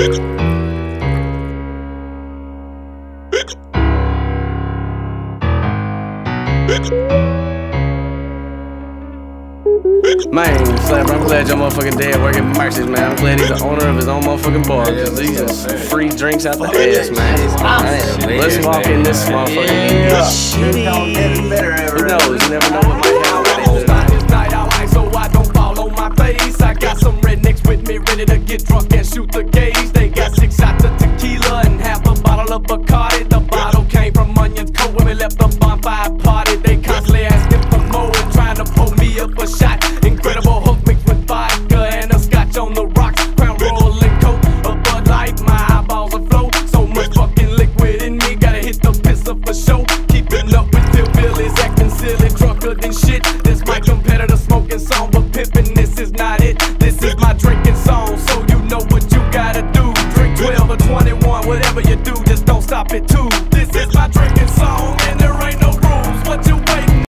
Man, Flapper, I'm glad your motherfucking dad working Mercy's, man. I'm glad he's the owner of his own motherfucking bar. These are free drinks out the ass, man. Let's walk in this motherfucker. Who knows? You never know what might happen. This night out like so I don't fall on my face. I got some rednecks with me ready to get drunk and shoot the gauge. They got 6 shots of tequila and half a bottle of Bacardi. The bottle came from Onions Cold when we left the bonfire party. They constantly asking for more and trying to pull me up a shot. Incredible Hulk mixed with vodka and a scotch on the rocks. Crown Royal and Coke, a Bud Light, my eyeballs afloat. So much fucking liquid in me, gotta hit the pisser for show. Keeping up with hillbillies, acting silly, drunker than shit. This my competitor smoking song, but pimpin', this is not it. This is my drinking song, so you know what you gotta do. Drink 12 or 21, whatever you do, just don't stop it too.